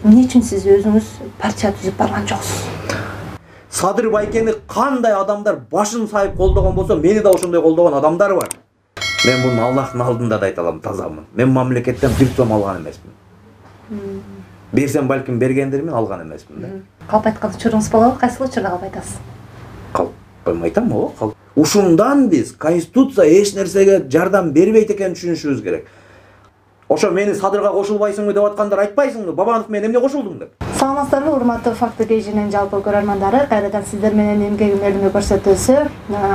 эмне үчүн сиз өзүңүз партия түзүп барган жоксуз? Садыр Байкени кандай адамдар башын сайып колдогон болсо, мени да ошондой колдогон адамдар бар. Мен буну Аллахтын алдында да айта алам, тазамын. Мен мамлекеттен бир сом алган эмесмин. Берсем балким бергендирмин, алган эмесмин да. Калп айткан учуруңуз болобу? Кайсыл учурда калп айтасыз? Калп айтам го. Ушундан биз конституция эч нерсеге жардам бербейт экенин түшүнүшүбүз керек. Ошо мени Садырга кошулбайсыңбы деп аткандар айтпайсыңбы? Бабанов менен эмне кошулдуң деп. Саламатсыздарбы, урматтуу Факты Кежинин жалпы көрөрмандары. Кайрадан сиздер менен эмгегим элиме көрсөтүүсү.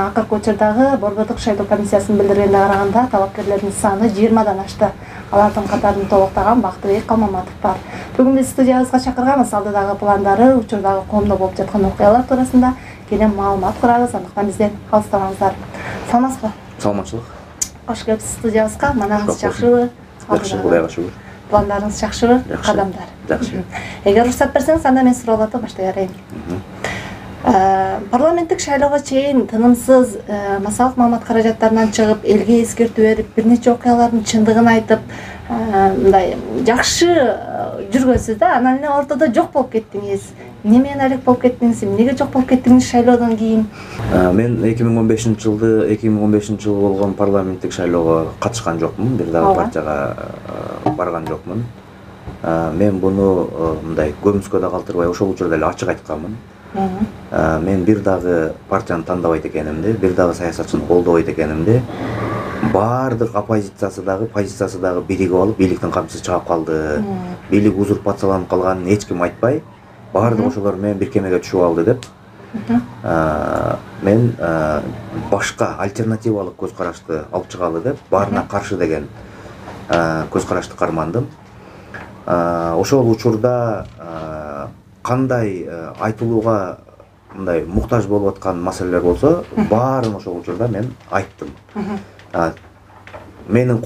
Акыркы учурдагы Борбордук шайлоо комиссиясынын билдиргенине караганда талапкерлердин саны 20дан ашты. Алардын катарын толуктаган Бактыбек Калмаматов бар. Бүгүн биз студиябызга чакырганбыз. Алдыдагы пландары, учурдагы коомдо болуп жаткан окуялар туурасында кенен маалымат курабыз. Андыктан бизден алыстабаңыздар. Саламатсызбы? Саламатчылык. Кош келипсиз студиябызга. Манагыңыз жакшыбы? Жакшы, Кудайга шүгүр. Пландарыңыз жакшыбы? Кадамдар. Жакшы. Эгер уруксат берсеңиз, анда мен суроолорду баштай берейин. Парламенттик шайлоого чейин тынымсыз массалык маалымат каражаттарынан чыгып, элге эскертүү берип, бир нече окуялардын чындыгын айтып, мындай жакшы жүргөнсүз да, анан эле ортодо жок болуп кеттиңиз. Эмне менен алек болуп кеттиңиз? Эмнеге жок болуп кеттиңиз шайлоодон кийин? Мен 2015 жылы болгон парламенттик шайлоого катышкан жокмун, бир дагы партияга барган жокмун. Мен буну мындай көмүскөдө калтырбай ошол учурда эле ачык айтканмын. Мен бир дагы партияны тандабайт экенимди, бир дагы саясатчыны колдобойт экенимди. Бардык оппозициясы дагы, позициясы дагы биригип алып, бийликтин камчысы чыгып калды. Бийлик узурпацияланып калганын эч ким айтпай, бардык ошолор менен бир кемеге түшүп алды деп. Мен башка альтернативалык көз карашты алып чыгалы деп, баарына каршы деген көз карашты кармандым. Ошол учурда кандай айтылууга мындай муктаж болуп аткан маселелер болсо, баарын ошол учурда мен айттым. Менин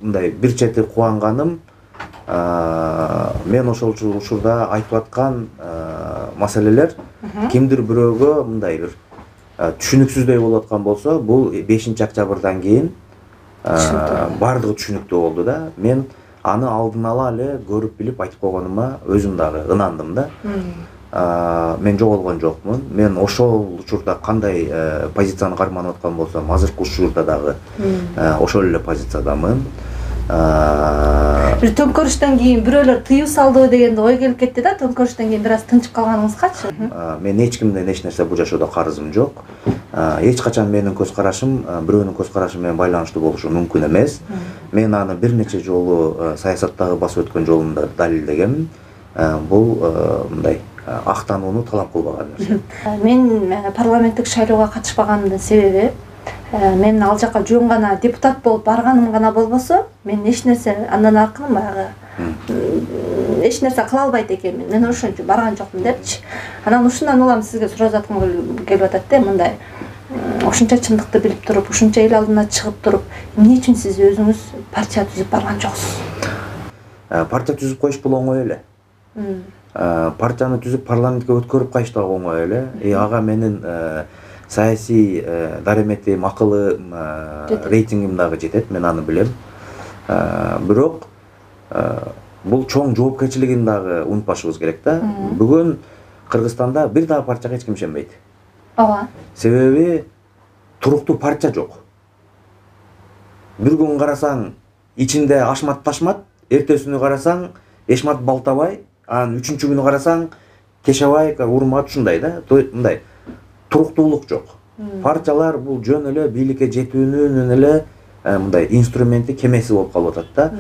мындай бир чети кубанганым, мен ошол учурда айтып аткан маселелер кимдир бирөөгө мындай бир түшүнүксүздөй болуп аткан болсо, бул 5-октябрдан кийин бардыгы түшүнүктүү болду да. Мен аны алдын ала эле көрүп билип айтып койгонума өзүм дагы ынандым да. Мен жоголгон жокмун. Мен ошол учурда кандай позицияны карманып аткан болсом, азыркы учурда дагы ошол эле позициядамын. Бир төңкөрүштөн кийин бирөөлөр тыюу салдыбы дегенде ой келип кетти да, төңкөрүштөн кийин бир аз тынчып калганыңызгачы? Мен эч кимден эч нерсе бул жашоодо карызым жок. Эч качан менин көз карашым бирөөнүн көз карашы менен байланыштуу болушу мүмкүн эмес. Мен аны бир нече жолу саясаттагы басып өткөн жолумда далилдегенмин. Бул мындай актанууну талап кылбаган нерсе. Мен парламенттик шайлоого катышпаганымдын себеби, мен ал жака жөн гана депутат болуп барганым гана болбосо, мен эч нерсе андан аркы баягы эч нерсе кыла албайт экенмин. Мен ошон үчүн барган жокмун депчи. Анан ушундан улам сизге суроо жаткым келип атат да, мындай ушунча чындыкты билип туруп, ушунча эл алдына чыгып туруп, эмне үчүн сиз өзүңүз партия түзүп барган жоксуз? Партия түзүп коюш бул оңой эле. Партияны түзүп парламентке өткөрүп кайыш дагы оңой эле. Ага менин саясий дареметим, акылым, рейтингим дагы жетет, мен аны билем. Бирок бул чоң жоопкерчилигин дагы унутпашыбыз керек да. Бүгүн Кыргызстанда бир дагы партияга эч ким ишенбейт. Ооба. Себеби туруктуу партия жок. Бир күн карасаң ичинде ашмат ташмат, эртесүнү карасаң эшмат балтабай, анан үчүнчү күнү карасаң Кешебай, Урмат ушундай да. Мындай туруктуулук жок. Партиялар бул жөн эле бийликке жетүүнүн эле мындай инструменти, кемеси болуп калып атат да.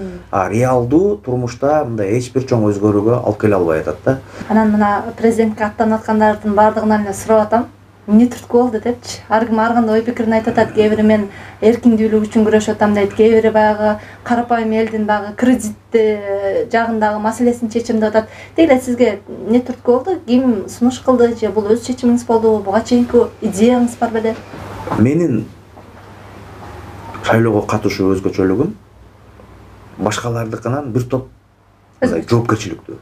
Реалдуу турмушта мындай эч бир чоң өзгөрүүгө алып келе албай атат да. Анан мына президентке аттанып аткандардын бардыгынан эле сурап атам. Эмне түрткү болду депчи. Ар ким ар кандай ой пикирин айтып атат. Кээ бири мен эркиндүүлүк үчүн күрөшүп атам дейт. Кээ бири баягы карапайым элдин баягы кредит жагындагы маселесин чечим деп атат. Дейле сизге эмне түрткү болду? Ким сунуш кылды же бул өз чечимиңиз болдубу? Буга чейинки идеяңыз бар беле? Менин шайлоого катышуу өзгөчөлүгүм башкалардыкынан бир топ жоопкерчиликтүү.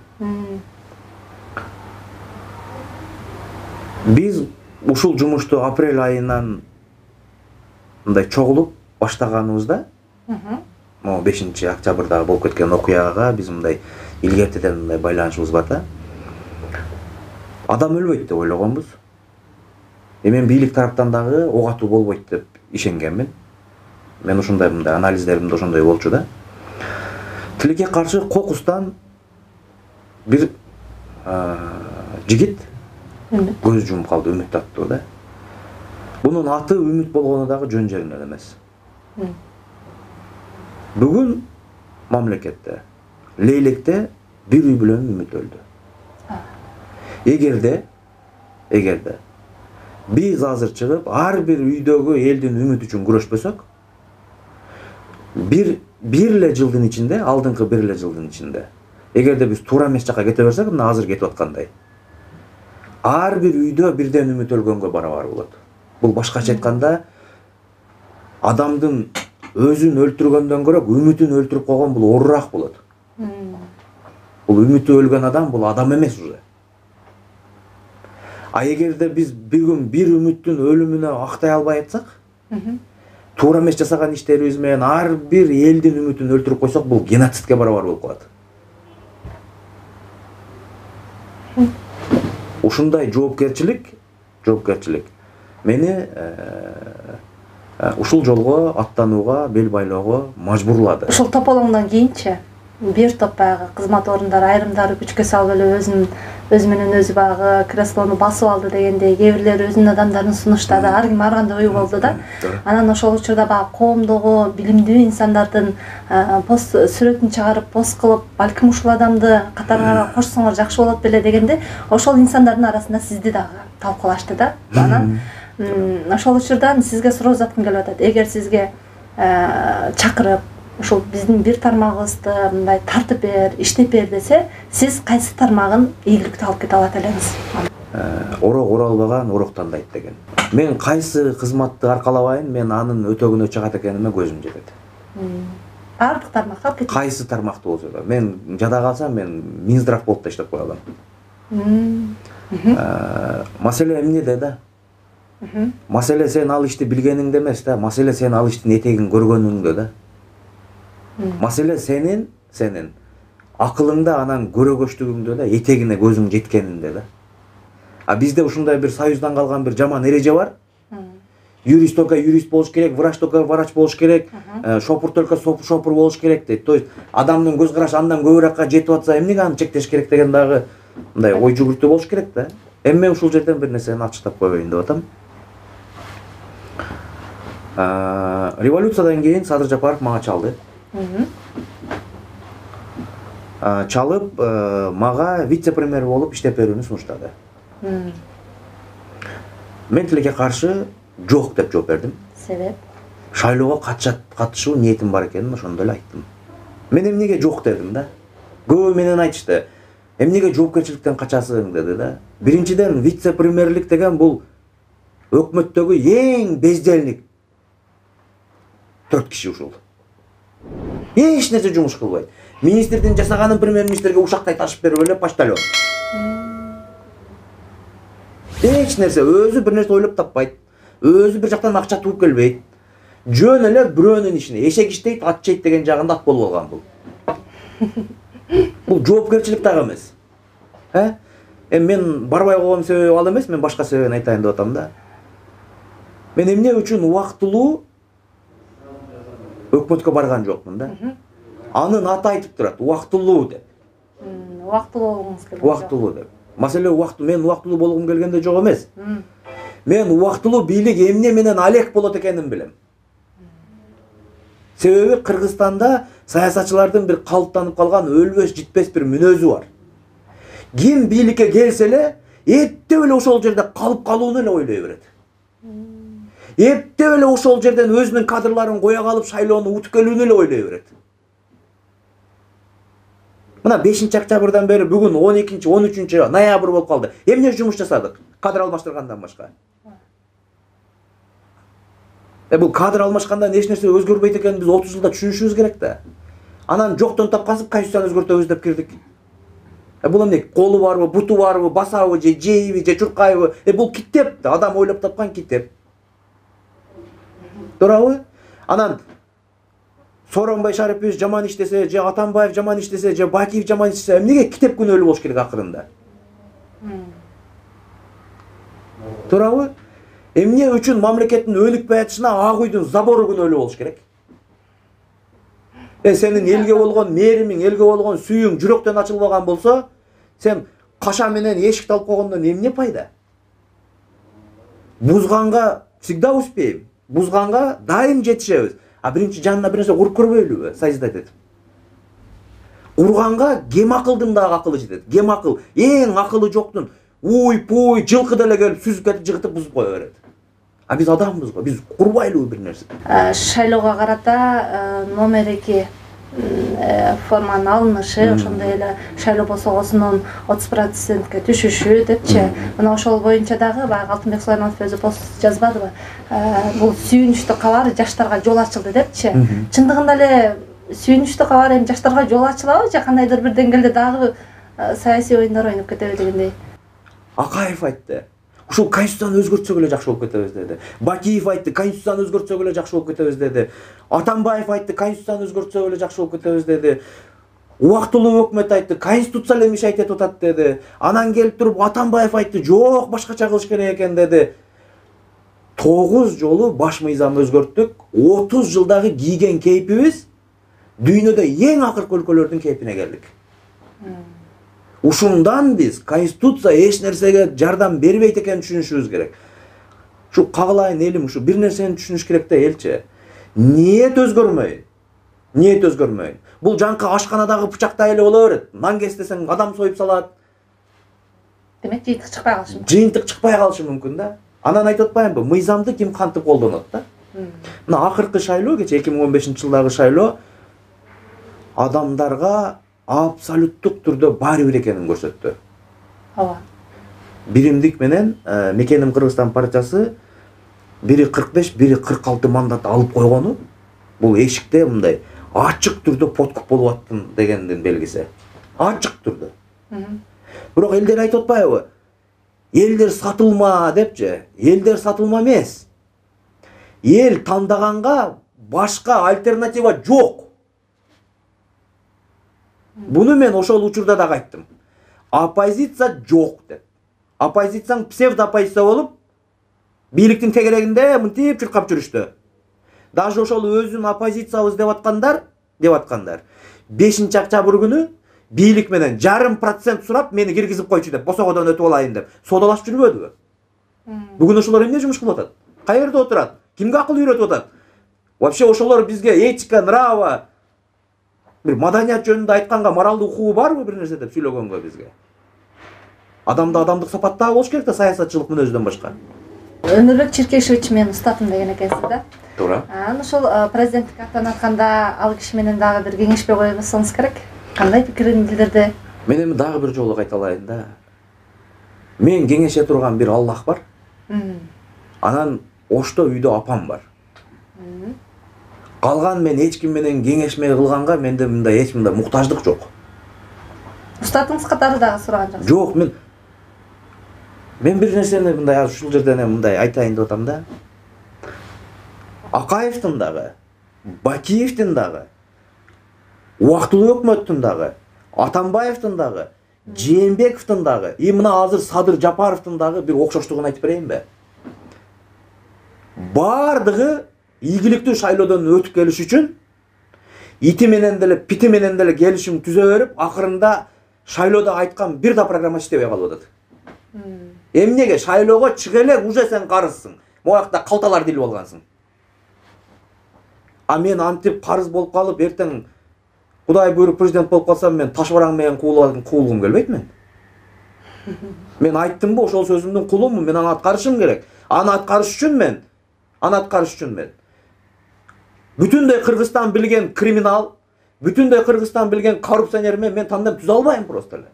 Биз ушул жумушту апрель айынан мындай чогулуп баштаганыбызда, 5-октябрда болуп кеткен окуяга биз мындай илгертеден мындай байланышыбыз бар да. Адам өлбөйт деп ойлогонбуз. Мен бийлик тараптан дагы ок атуу болбойт деп ишенгенмин. Мен ушундай мындай анализдеримде ошондой болчу да. Тилекке каршы кокустан бир жигит көз жумуп калды, Үмүт аттуу да. Бунун аты Үмүт болгону дагы жөн жеринен эмес. Бүгүн мамлекетте, Лейлекте бир үй бүлөнүн Үмүт өлдү. Эгерде биз азыр чыгып ар бир үйдөгү элдин үмүтү үчүн күрөшпөсөк, бир эле жылдын ичинде, алдыңкы бир эле жылдын ичинде, эгерде биз туура эмес жакка кете берсек, мына азыр кетип аткандай, ар бир үйдө бирден үмүт өлгөнгө барабар болот. Бул башкача айтканда, адамдын өзүн өлтүргөндөн көрө үмүтүн өлтүрүп койгон бул оорураак болот. Бул үмүтү өлгөн адам бул адам эмес уже. А эгерде биз бүгүн бир үмүттүн өлүмүнө актай албай атсак, туура эмес жасаган иштерибиз менен ар бир элдин үмүтүн өлтүрүп койсок, бул геноцидке барабар болуп калат. Ушундай жоопкерчилик мени ушул жолго аттанууга, бел байлоого мажбурлады. Ушул тополоңдон кийинчи бир топ баягы кызмат орундары айрымдары күчкө салып эле өзү менен өзү баягы креслону басып алды дегендей, кээ бирлери өзүнүн адамдарын сунуштады, ар ким ар кандай ой болду да. Анан ошол учурда баягы коомдогу билимдүү инсандардын пост сүрөтүн чыгарып пост кылып, балким ушул адамды катарга кошсоңор жакшы болот беле дегенде, ошол инсандардын арасында сизди дагы талкуулашты да. Анан ошол учурдан сизге суроо узаткым келип атат. Эгер сизге чакырып, ушул биздин бир тармагыбызды мындай тартып бер, иштеп бер десе, сиз кайсы тармагын ийгиликтүү алып кете алат элеңиз? Орок уралбаган орок тандайт деген. Мен кайсы кызматты аркалабайын, мен анын өтөгүнө чыгат экениме көзүм жетет. Бардык тармакка алып кетет. Кайсы тармакты болсо да. Мен жада калсам, мен Минздрав болуп да иштеп кое алам. Маселе эмнеде да? Маселе сен ал ишти билгениңде эмес да, маселе сен ал иштин этегин көргөнүңдө да. Маселе сенин акылыңда, анан көрөгөчтүгүңдө да, этегине көзүң жеткенинде да. А бизде ушундай бир союздан калган бир жаман эреже бар. Юрист только юрист болуш керек, врач только врач болуш керек, шопур только шопур болуш керек дейт. То есть адамдын көз карашы андан көбүрөөккө жетип атса, эмнеге аны чектеш керек деген дагы мындай ой жүгүртүү болуш керек да. Эми мен ушул жерден бир нерсени ачыктап коеюн деп атам. Революциядан кийин Садыр Жапаров мага чалды. Чалып, мага вице-премьер болуп иштеп берүүнү сунуштады. Мен тилекке каршы жок деп жооп бердим. Себеп? Шайлоого катышуу ниетим бар экенин ошондо эле айттым. Мен эмнеге жок дедим да. Көбү менен айтышты. Эмнеге жоопкерчиликтен качасың деди да. Биринчиден вице-премьерлик деген бул өкмөттөгү эң безделник 4 киши ушул. Эч нерсе жумуш кылбайт. Министрдин жасаганын премьер-министрге ушактай ташып берип эле почтальон. Эч нерсе, өзү бир нерсе ойлоп таппайт. Өзү бир жактан акча тууп келбейт. Жөн эле бирөөнүн ишине эшек иштейт, ат жейт деген жагында ат болуп алган бул. Бул жоопкерчилик дагы эмес. Эми мен барбай койгон себеби ал эмес, мен башка себебин айтайын деп атам да. Мен эмне үчүн убактылуу өкмөткө барган жокмун да. Анын аты айтып турат, убактылуу деп. Убактылуу болгуңуз келет. Убактылуу деп. Маселе мен убактылуу болгум келгенде жок эмес. Мен убактылуу бийлик эмне менен алек болот экенин билем. Себеби Кыргызстанда саясатчылардын бир калыптанып калган өлбөс житпес бир мүнөзү бар. Ким бийликке келсе эле, эптеп эле ошол жерде калып калууну эле ойлой берет. Эптеп эле ошол жерден өзүнүн кадрларын коя калып шайлоону утуп келүүнү эле ойлой берет. Мына 5-октябрдан бери бүгүн 12-13 ноябрь болуп калды. Эмне жумуш жасадык? Кадр алмаштыргандан башка. Бул кадр алмашкандан эч нерсе өзгөрбөйт экенин биз 30 жылда түшүнүшүбүз керек да. Анан жоктон тапкансып конституцияны өзгөртөбүз деп кирдик. Бул эмне? Колу барбы, буту барбы, басабы, же жейби, же чуркайбы? Бул китеп да, адам ойлоп тапкан китеп. Туурабы? Анан Сооронбай Шарипович жаман иштесе, же Атамбаев жаман иштесе, же Бакиев жаман иштесе, эмнеге китеп күнөөлүү болуш керек акырында? Туурабы? Эмне үчүн мамлекеттин өнүкпөй атышына Ак үйдүн забору күнөөлүү болуш керек? Сенин элге болгон мээримиң, элге болгон сүйүң жүрөктөн ачылбаган болсо, сен каша менен эшикти алып койгондон эмне пайда? Бузганга всегда успеем. Бузганга дайым жетишебиз. А биринчи жанына бир нерсе куруп көрбөйлүбү, созидать этип. Урганга кем акылдын дагы акылы жетет. Кем акыл, эң акылы жоктун уй-пуй, жылкы деле келип сүзүп кетип жыгытып бузуп кое берет. А биз адамбыз го, биз курбайлыбы бир нерсе. Шайлоого карата номер 2 форманын алынышы, ошондой эле шайлоо босогосунун 30%ке түшүшү депчи. Мына ошол боюнча дагы баягы Алтынбек Сулайманов өзү пост жазбадыбы? Бул сүйүнүчтүү кабар жаштарга жол ачылды депчи. Чындыгында эле сүйүнүчтүү кабар эми жаштарга жол ачылабы же кандайдыр бир деңгээлде дагы саясий оюндар ойноп кетеби дегендей? Акаев айтты. Ушул конституцияны өзгөртсөк эле жакшы болуп кетебиз деди. Бакиев айтты, конституцияны өзгөртсөк эле жакшы болуп кетебиз деди. Атамбаев айтты, конституцияны өзгөртсөк эле жакшы болуп кетебиз деди. Убактылуу өкмөт айтты, конституция эле мешайт этип атат деди. Анан келип туруп Атамбаев айтты, жок, башкача кылыш керек экен деди. 9 жолу баш мыйзам өзгөрттүк. 30 жылдагы кийген кейпибиз дүйнөдө эң акыркы өлкөлөрдүн кейпине келдик. Ушундан биз конституция эч нерсеге жардам бербейт экенин түшүнүшүбүз керек. Ушу кагылайын элим, ушу бир нерсени түшүнүш керек да элчи. Ниет өзгөрмөйүн. Ниет өзгөрмөйүн. Бул жанкы ашканадагы бычактай эле боло берет. Нан кестесең адам союп салат. Демек жыйынтык чыкпай калышы мүмкүн. Жыйынтык чыкпай калышы мүмкүн да. Анан айтып атпаймынбы, мыйзамды ким кантип колдонот да? Мына акыркы шайлоо, кече 2015-жылдагы шайлоо адамдарга абсолюттук түрдө баары бир экенин көрсөттү. Ооба. Биримдик менен Мекеним Кыргызстан партиясы бири 45, бири 46 мандат алып койгону бул эшикте мындай ачык түрдө подкуп болуп аттын дегендин белгиси. Ачык түрдө. Бирок элдер айтып атпайбы? Элдер сатылма депчи. Элдер сатылма эмес. Эл тандаганга башка альтернатива жок. Буну мен ошол учурда да айттым. Оппозиция жок деп. Оппозицияң псевдооппозиция болуп, бийликтин тегерегинде мынтип чуркап жүрүштү. Даже ошол өзүн оппозициябыз деп аткандар, 5-октябрь күнү бийлик менен 0,5% сурап мени киргизип койчу деп, босогодон өтүп алайын деп соодалашып жүрбөдүбү? Бүгүн ошолор эмне жумуш кылып атат? Каерде отурат? Кимге акыл үйрөтүп атат? Вообще ошолор бизге этика, нрава, бир маданият жөнүндө айтканга моралдуу укугу барбы бир нерсе деп сүйлөгөнгө бизге? Адамда адамдык сапаттагы болуш керек да, саясатчылык мүнөздөн башка. Өнөрбек Чиркешевич мен устатым деген экенсиз да. Туура. Ошол президенттик аттанатканда ал киши менен дагы бир кеңешпе койбосоңуз керек. Кандай пикирин билдирди? Мен эми дагы бир жолу кайталайын да. Мен кеңеше турган бир Аллах бар. Анан ошто үйдө апам бар. Калган мен эч ким менен кеңешмей кылганга менде мындай эч мындай муктаждык жок. Устатыңыз катары дагы сураган жоксуз? Жок, мен бир нерсени мындай ушул жерден мындай айтайын деп атам да. Акаевдин дагы, Бакиевдин дагы, убактылуу өкмөттүн дагы, Атамбаевдин дагы, Жээнбековдун дагы, мына азыр Садыр Жапаровдун дагы бир окшоштугун айтып берейинби? Бардыгы ийгиликтүү шайлоодон өтүп келиш үчүн ити менен деле, пити менен деле келишим түзө берип, акырында шайлоодо айткан бир да программа иштебей калып атат. Эмнеге шайлоого чыга эле, уже сен карызсың. Моякта калталар дилип алгансың. А мен антип карыз болуп калып, эртең Кудай буйруп президент болуп калсам, мен таш бараң менен куулгум келбейт мен. Мен айттымбы, ошол сөзүмдүн кулумун, мен аны аткарышым керек. Аны аткарыш үчүн мен бүтүндөй Кыргызстан билген криминал, бүтүндөй Кыргызстан билген коррупционер мен тандап түзө албайм просто эле.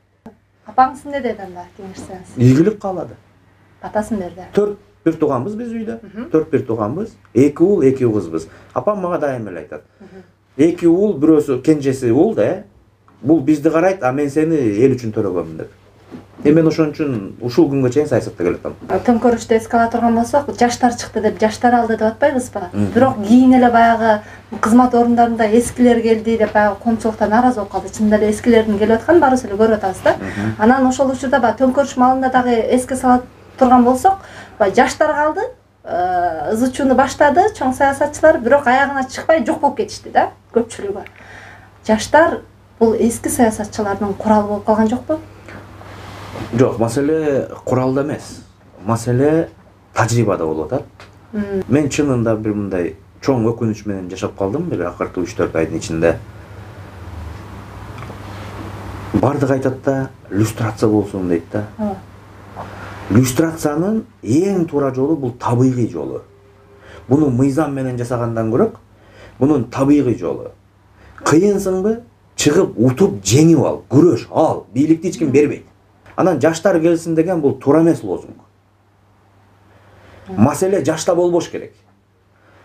Апаңыз эмне деди анда кеңешсеңиз? Ийгилик каалады. Батасын берди. 4 бир тууганбыз биз үйдө. 4 бир тууганбыз. 2 уул, 2 кызбыз. Апам мага дайым эле айтат. 2 уул, бирөөсү кенжеси уул да. Бул бизди карайт, а мен сени эл үчүн төрөгөмүн деп. Мен ошон үчүн ушул күнгө чейин саясатта келатам. Төңкөрүштү эске ала турган болсок, жаштар чыкты деп жаштар алды деп атпайбызбы? Бирок кийин эле баягы кызмат орундарында эскилер келди деп баягы коомчулуктан нааразы болуп калды. Чынында эле эскилердин келип атканын баарыбыз эле көрүп атабыз да. Анан ошол учурда баягы төңкөрүш маалында дагы эске сала турган болсок, баягы жаштар калды, ызы чууну баштады чоң саясатчылар, бирок аягына чыкпай жок болуп кетишти да көпчүлүгү. Жаштар бул эски саясатчылардын куралы болуп калган жокпу? Жок, маселе куралда эмес. Маселе тажрыйбада болуп атат. Мен чынында бир мындай чоң өкүнүч менен жашап калдым бир акыркы 3-4 айдын ичинде. Бардык айтат да, люстрация болсун дейт да. Люстрациянын эң туура жолу бул табигый жолу. Буну мыйзам менен жасагандан көрөк, бунун табигый жолу. Кыйынсыңбы? Чыгып, утуп, жеңип ал, күрөш, ал, бийликти эч ким бербейт. Анан жаштар келсин деген бул туура эмес лозунг. Маселе жашта болбош керек.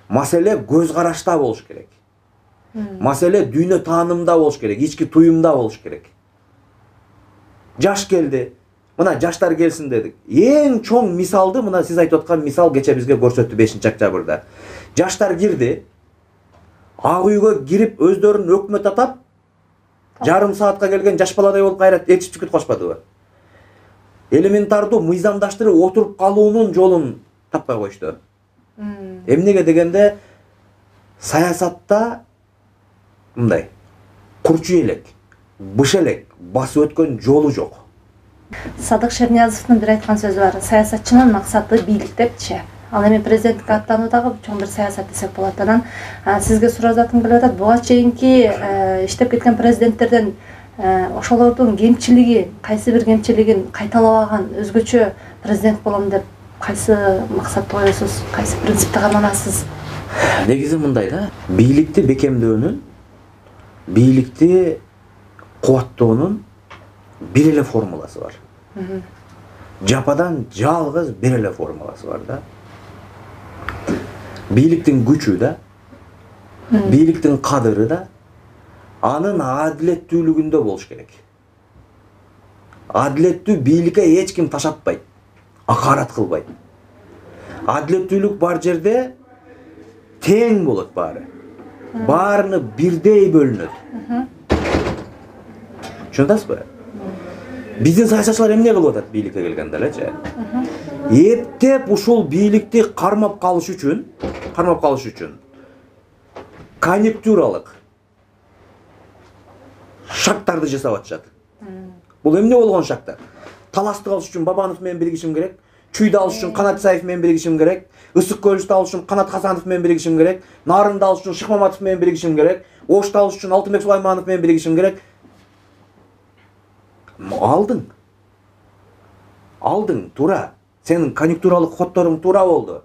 Маселе көз карашта болуш керек. Маселе дүйнө таанымда болуш керек, ички туюмда болуш керек. Жаш келди. Мына жаштар келсин дедик. Эң чоң мисалды мына сиз айтып аткан мисал кече бизге көрсөттү 5-октябрда. Жаштар кирди. Ак үйгө кирип өздөрүн өкмөт атап, жарым саатка келген жаш баладай болуп кайрат этип чүкүт кошпадыбы? Элементардуу мыйзамдаштырып отуруп калуунун жолун таппай коюшту. Эмнеге дегенде саясатта мындай курчу элек, быш элек басып өткөн жолу жок. Садык Шерниязовдун бир айткан сөзү бар. Саясатчынын максаты бийлик депчи. Ал эми президенттикке аттануу дагы чоң бир саясат десек болот. Анан сизге суроо затым келип атат. Буга чейинки иштеп кеткен президенттерден ошолордун кемчилиги, кайсы бир кемчилигин кайталабаган өзгөчө президент болом деп кайсы максатты коесуз, кайсы принципти карманасыз? Негизи мындай да, бийликти бекемдөөнүн, бийликти кубаттоонун бир эле формуласы бар. Жападан жалгыз бир эле формуласы бар да. Бийликтин күчү да, бийликтин кадыры да анын адилеттүүлүгүндө болуш керек. Адилеттүү бийликке эч ким ташатпайт, акарат кылбайт. Адилеттүүлүк бар жерде тең болот баары. Баарыны бирдей бөлүнөт. Түшүнөсүзбү? Биздин саясатчылар эмне кылып атат бийликке келгенде элечи? Эптеп ушул бийликти кармап калыш үчүн конъюнктуралык шарттарды жасап атышат. Бул эмне болгон шарттар? Таласты алыш үчүн Бабанов менен биригишим керек, Чүйдү алыш үчүн Канат Исаев менен биригишим керек, Ысык Көлүштү алыш үчүн Канат Хасанов менен биригишим керек, Нарынды алыш үчүн Шыкмаматов менен биригишим керек, Ошту алыш үчүн Алтынбек Сулайманов менен биригишим керек. Алдың, туура. Сенин конъюнктуралык ходдоруң туура болду.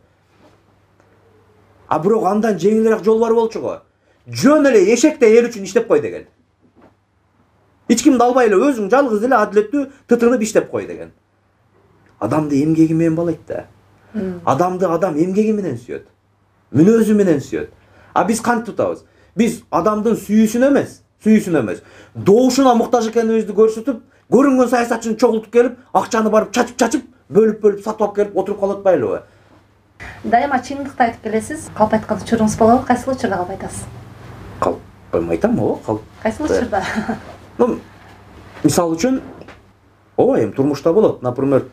А бирок андан жеңилирээк жол бар болчу го. Жөн эле эшектей эл үчүн иштеп кой деген. Эч кимди албай эле өзүң жалгыз эле адилеттүү тытынып иштеп кой деген. Адамды эмгеги менен баалайт да. Адамды адам эмгеги менен сүйөт. Мүнөзү менен сүйөт. А биз кантип tutабыз? Биз адамдын сүйүүсүн эмес, доошуна муктаж экенибизди көрсөтүп, көрүнгөн саясатчыны чогултуп келип, акчаны барып чачып, бөлүп сатып алып келип отуруп калып атпайлыбы? Дайыма чындыкты айтып келесиз. Калп айткан учуруңуз болобу? Кайсы учурда калп айтасыз? Калп айтам, калп. Кайсы учурда? Мисалы үчүн, эми турмушта болот. Например,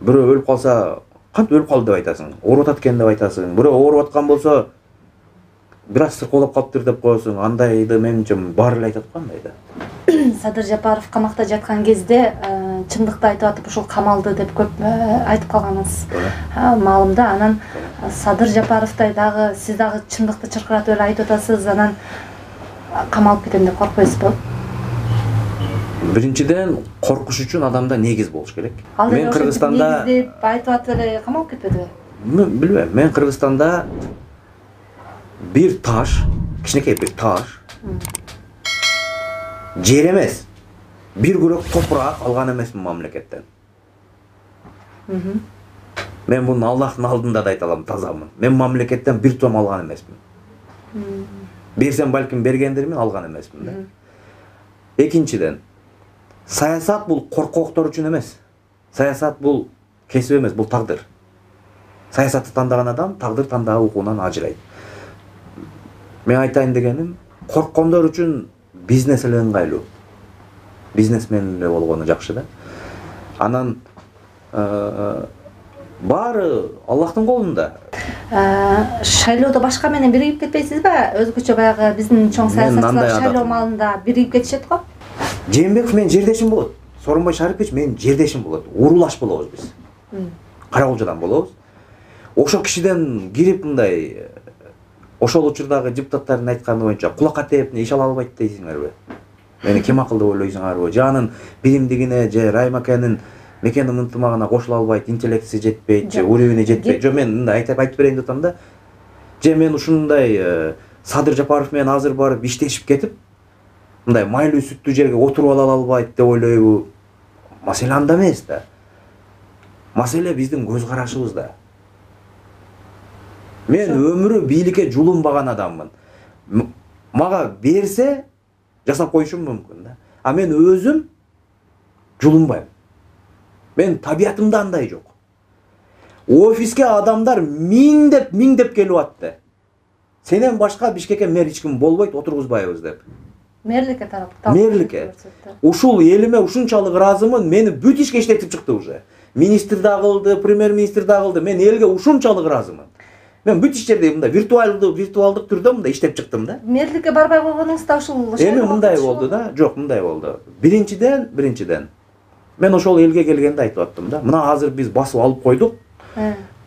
бирөө өлүп калса, кантип өлүп калды деп айтасың? Ооруп атат экен деп айтасың. Бирөө ооруп аткан болсо, бир аз сыркоолоп калыптыр деп коесуң. Андайды менимче баары эле айтат кандай да. Садыр Жапаров камакта жаткан кезде чындыкты айтып атып ушул камалды деп көп айтып калганыңыз маалымда. Анан Садыр Жапаровдай дагы сиз дагы чындыкты чыркыратып эле айтып атасыз. Анан камалып кетем деп коркпойсузбу? Биринчиден, коркуш үчүн адамда негиз болуш керек. Мен Кыргызстанда айтып атып эле камалып кетпедиби? Билбейм. Мен Кыргызстанда бир таш, кичинекей бир таш, жер эмес, бир күрөк топурак алган эмесмин мамлекеттен. Мен буну Аллахтын алдында да айта алам, тазамын. Мен мамлекеттен бир том алган эмесмин. Берсем балким бергендирмин, алган эмесмин да. Экинчиден, Саясат бул коркоктор үчүн эмес. Саясат бул кесип эмес, бул тагдыр. Саясатты тандаган адам тагдыр тандаган укугунан ажырайт. Мен айтайын дегеним, корккондор үчүн бизнес эле ыңгайлуу. Бизнесмен эле болгону жакшы да. Анан баары Аллахтын колунда. Шайлоодо башка менен биригип кетпейсизби? Өзгөчө баягы биздин чоң саясатчылар шайлоо маалында биригип кетишет го. Жээнбеков менин жердешим болот. Сооронбай Шарипович менин жердешим болот. Урулаш болобуз биз. Караколжодан болобуз. Ошол кишиден кирип мындай ошол учурдагы депутаттардын айтканы боюнча кулакка тээп иш ала албайт дейсиңерби? Мени ким акыл деп ойлойсуңарбы? Же анын биримдигине, же Райым акенин мекенин ынтымагына кошула албайт, интеллекти жетпейт, же уребине жетпейт. Жо мен мындай айтып берейин деп атам да. Же мен ушундай Садыр Жапаров менен азыр барып иштешип кетип, мындай майлуу сүттүү жерге отуруп ала албайт деп ойлойбу? Маселе анда эмес да. Маселе биздин көз карашыбызда. Мен өмүрү бийликке жулунбаган адаммын. Мага берсе жасап коюшум мүмкүн да. А мен өзүм жулунбайм. Мен табиятымда андай жок. Офиске адамдар миңдеп келип атты. Сенен башка Бишкекке мэр эч ким болбойт, отургузбайбыз деп. Мэрликке тарап. Мэрликке. Ушул элиме ушунчалык ыраазымын, мени бүт ишке иштетип чыкты уже. Министр да кылды, премьер-министр да кылды. Мен элге ушунчалык ыраазымын. Мен бүт иштерди мындай виртуалдык түрдө мындай иштеп чыктым да. Мэрликке барбай койгонуңузда ушул эми мындай болду да. Жок, мындай болду. Биринчиден мен ошол элге келгенде айтып аттым да. Мына азыр биз басып алып койдук.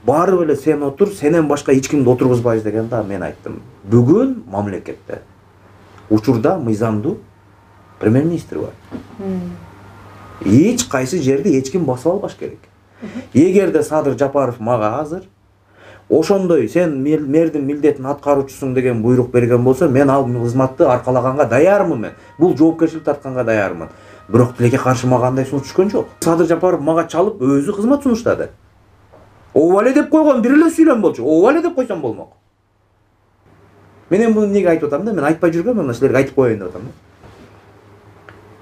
Барып эле сен отур, сенен башка эч кимди отургузбайбыз дегенде мен айттым. Бүгүн мамлекетте учурда мыйзамдуу премьер-министр бар. Эч кайсы жерди эч ким басып албаш керек. Эгерде Садыр Жапаров мага азыр ошондой сен мэрдин милдетин аткаруучусуң деген буйрук берген болсо, мен ал кызматты аркалаганга даярмын мен. Бул жоопкерчилик тартканга даярмын. Бирок тилекке каршы мага андай сунуш түшкөн жок. Садыр Жапаров мага чалып өзү кызмат сунуштады. Ооба эле деп койгон, бир эле сүйлөм болчу. Ооба эле деп койсом болмок. Мен эми буну эмнеге айтып атам да? Мен айтпай жүргөм, мына силерге айтып коеюн деп атам да.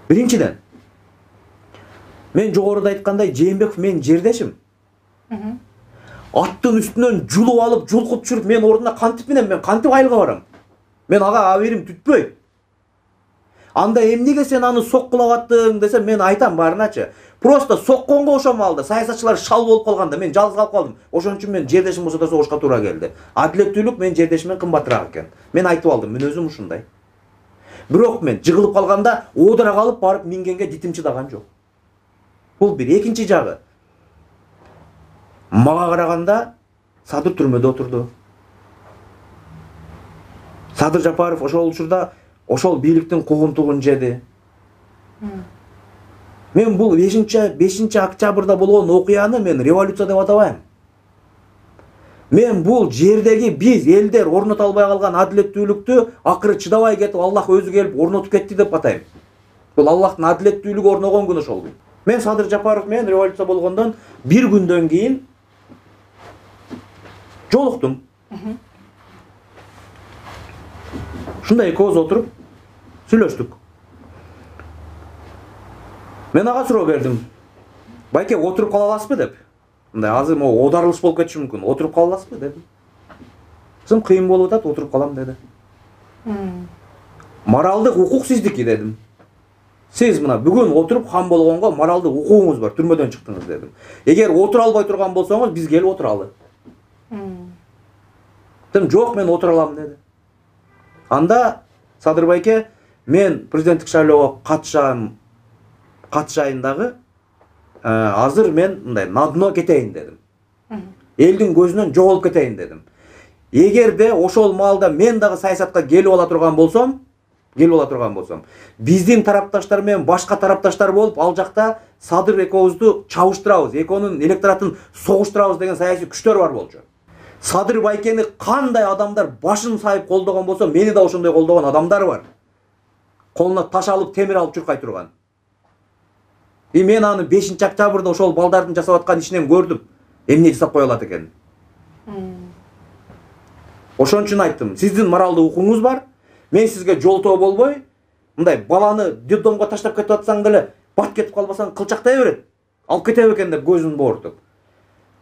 Биринчиден, мен жогоруда айткандай Жээнбеков менин жердешим. Аттын үстүнөн жулуп алып, жулкуп түшүрүп, мен ордуна мен кантип айылга барам? Мен ага аберим түтпөйт. Анда эмнеге сен аны соккулап аттың десе, мен айтам барыначы. Просто сокконго ошол маалда саясатчылар шал болуп калганда мен жалгыз калып калдым. Ошон үчүн мен жердешим болсо да согушка туура келди. Адилеттүүлүк менин жердешимден кымбатыраак экен. Мен айтып алдым, мен өзүм ушундай. Бирок мен жыгылып калганда оодура калып барып мингенге дитим чыдаган жок. Бул бир. Экинчи жагы. Мага караганда Садыр түрмөдө отурду. Садыр Жапаров ошол учурда ошол бийликтин кугунтугун жеди. Мен бул 5 октябрда болгон окуяны мен революция деп атабайм. Мен бул жердеги биз элдер орното албай калган адилеттүүлүктү акыры чыдабай кетип Аллах өзү келип орнотуп кетти деп атайм. Бул Аллахтын адилеттүүлүгү орногон күн ошол. Мен Садыр Жапаров менен революция болгондон бир күндөн кийин жолуктум. Шундай экөөбүз отуруп сүйлөштүк. Мен ага суроо бердим. Байке, отуруп кала аласызбы деп. Мындай азыр могу оодарылыш болуп кетиши мүмкүн. Отуруп кала аласызбы дедим. Сым кыйын болуп атат, отуруп калам деди. Моралдык укук сиздики дедим. Сиз мына бүгүн отуруп хан болгонго моралдык укугуңуз бар, түрмөдөн чыктыңыз дедим. Эгер отура албай турган болсоңуз, биз келип отуралы. Дедим, жок, мен отура алам деди. Анда Садыр байке, мен президенттик шайлоого катышайын дагы, азыр мен мындай на дно кетейин дедим. Элдин көзүнөн жоголуп кетейин дедим. Эгерде ошол маалда мен дагы саясатка келип ала турган болсом, биздин тарапташтар менен башка тарапташтар болуп, ал жакта Садыр экөөбүздү чабыштырабыз, экөөнүн электоратын согуштурабыз деген саясий күчтөр бар болчу. Садыр байкени кандай адамдар башын сайып колдогон болсо, мени да ошондой колдогон адамдар бар. Колуна таш алып, темир алып чуркай турган. Мен аны 5 октябрда ошол балдардын жасап аткан ишинен көрдүм. Эмне жасап кое алат экен. Ошон үчүн айттым, сиздин моралдык укугуңуз бар. Мен сизге жолтоо болбой, мындай баланы детдомго таштап кетип атсаң деле, бат кетип калбасаң кылчактай берет. Алып кете бекен деп көзүн боортуп.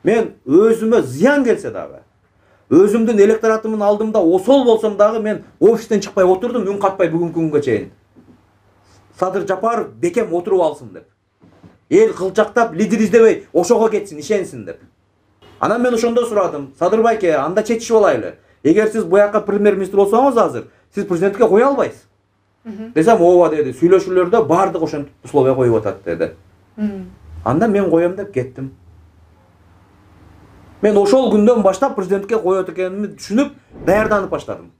Мен өзүмө зыян келсе дагы, өзүмдүн электоратымдын алдымда осол болсом дагы мен офистен чыкпай отурдум, үн катпай бүгүнкү күнгө чейин. Садыр Жапаров бекем отуруп алсын деп. Эл кылчактап, лидер издебей, ошого кетсин, ишенсин деп. Анан мен ошондо сурадым, Садыр байке, анда чечишип алайлы. Эгер сиз буяка премьер-министр болсоңуз азыр, сиз президентке кое албайсыз. Десем, ооба деди, сүйлөшүүлөрдө бардык ошентип условия коюп атат деди. Анда мен коем деп кеттим. Мен ошол күндөн баштап президентке коет экенимди түшүнүп, даярданып баштадым.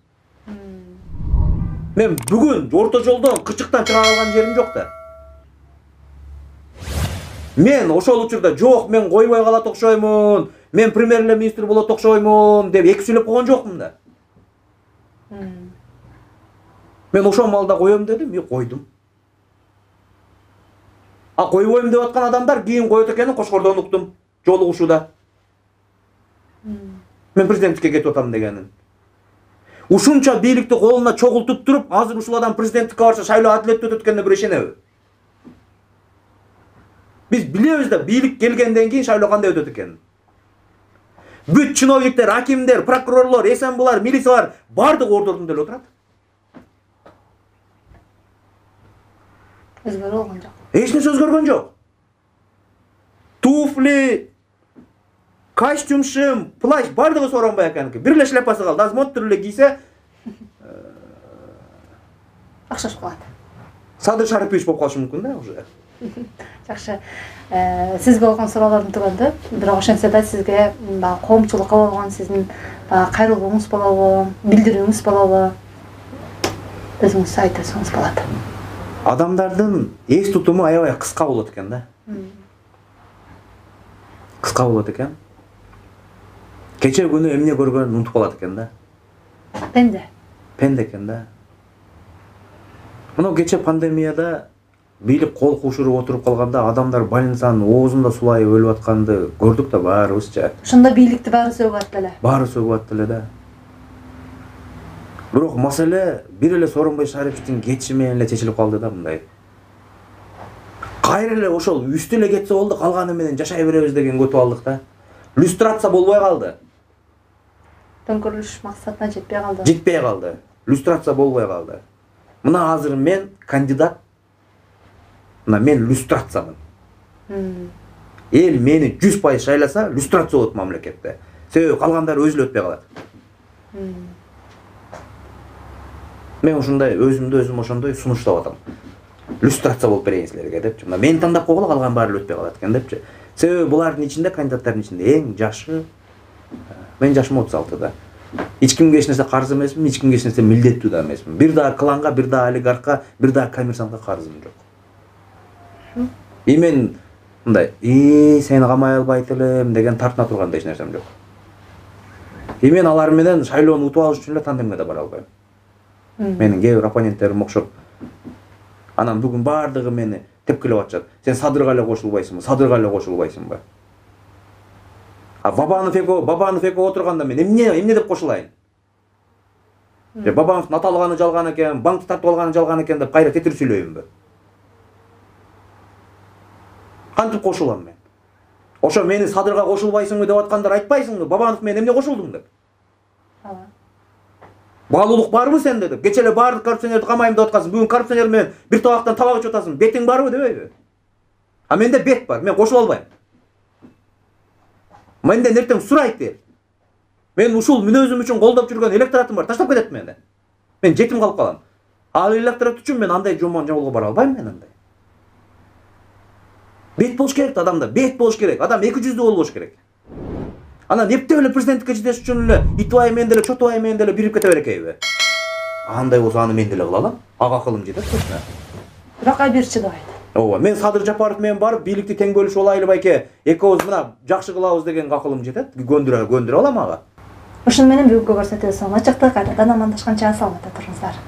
Мен бүгүн орто жолдон кычыктан чыга алган жерим жок да. Мен ошол учурда жок, мен койбой калат окшоймун, мен премьер-министр болот окшоймун деп эки сүйлөп койгон жокмун да. Мен ошол маалда коем дедим, мен койдум. А койбойм деп аткан адамдар кийин коет экенин Кошкордон уктум, жолугушууда. Мен президенттикке кетип атам дегенин. Ушунча бийликти колуна чогултуп туруп, азыр ушул адам президенттикке барса шайлоо адилеттүү өтөт экенине бир ишенеби? Биз билебиз да, бийлик келгенден кийин шайлоо кандай өтөт экенин. Бүт чиновниктер, акимдер, прокурорлор, СМБлар, милициялар бардык ордордун эле отурат. Өзгөрүп алган жок. Эч нерсе өзгөргөн жок. Туфли, костюмшым, плащ бардыгы Сооронбай аканыкы. Бир эле шляпасы калды. Азыр монтур эле кийсе, Акшаш калат. Садыр Шарипович болуп калышы мүмкүн да уже. Жакшы. Сизге болгон суроолордун түгөндү. Бирок ошентсе да сизге коомчулукка болгон сиздин кайрылууңуз болобу, билдирүүңүз болобу? Өзүңүз айтсаңыз болот. Адамдардын эс тутуму аябай кыска болот экен да. Кыска болот экен. Кече күнү эмне көргөнүн унутуп калат экен да. Пенде экен да. Мына кече пандемияда бийлик кол кушуруп отуруп калганда адамдар больницанын оозунда сулайып өлүп атканды көрдүк да баарыбызча. Ошондо бийликти баары сөгүп атты эле. Баары сөгүп атты эле да. Бирок маселе бир эле Сооронбай Шариповичтин кетиши менен эле чечилип калды да мындай. Кайра эле ошол үстү эле кетсе болду, калганы менен жашай беребиз деген көтүп алдык да. Люстрация болбой калды. Төңкөрүлүш максатына жетпей калды. Жетпей калды. Люстрация болбой калды. Мына азыр мен кандидат. Мына мен люстрациямын. Эл мени 100% шайласа, люстрация болот мамлекетте. Себеби калгандары өзү эле өтпөй калат. Мен ушундай өзүмдү өзүм ошондой сунуштап атам. Люстрация болуп берейин силерге депчи. Мына мени тандап койгула, калган баары эле өтпөй калат экен депчи. Себеби булардын ичинде, кандидаттардын ичинде эң жашы мен жашым 36-да. Эч кимге эч нерсе карыз эмесмин, эч кимге эч нерсе милдеттүү да эмесмин. Бир да кланга, бир да олигархка, бир да коммерсантка карызым жок. Мен мындай, сени камай албайт элем деген тартына турган эч нерсем жок. Мен алар менен шайлоону утуп алыш үчүн эле тандемге да бара албайм. Менин кээ бир оппоненттерим окшоп. Анан бүгүн бардыгы мени тепкилеп атышат. Сен Садырга эле кошулбайсыңбы? Садырга эле кошулбайсыңбы? А Бабанов эко отурганда мен эмне деп кошулайын? Бабановдун ата алганы жалган экен, банкты тартып алганы жалган экен деп кайра тетирип сүйлөйүнбү? Кантип кошулам мен? Ошо мени Садырга кошулбайсыңбы деп аткандар айтпайсыңбы? Бабанов мен эмне кошулдуң деп? Баалуулук барбы сенде деп? Кече эле баардык коррупционерди камайм деп аткансың. Бүгүн коррупционер менен бир табактан табак ичип атасың. Бетиң барбы дебейби? А менде бет бар. Мен кошула албайм. Менден эртең сурайт бер. Мен ушул мүнөзүм үчүн колдоп жүргөн электоратым бар. Таштап кетет мени. Мен жетим калып калам. Ал электорат үчүн мен андай жомон жолго бара албайм мен андай. Бет болуш керек адамда. Бет болуш керек. Адам 200 болуш керек. Анан эптеп эле президенттикке жетеш үчүн эле Итбай менен деле, Чотубай менен деле бирип кете берекейби? Андай болсо аны мен деле кыла алам. Ага акылым жетет точно. Бирок айбир чыдабайт. Ооба, мен Садыр Жапаров менен барып бийликти тең бөлүшүп алайлы байке. Экөөбүз мына жакшы кылабыз деген акылым жетет. Көндүрө алам ага. Ошону менен бүгүнкү көрсөтүүбүз ачыкты. Кайрадан амандашканча саламатта туруңуздар.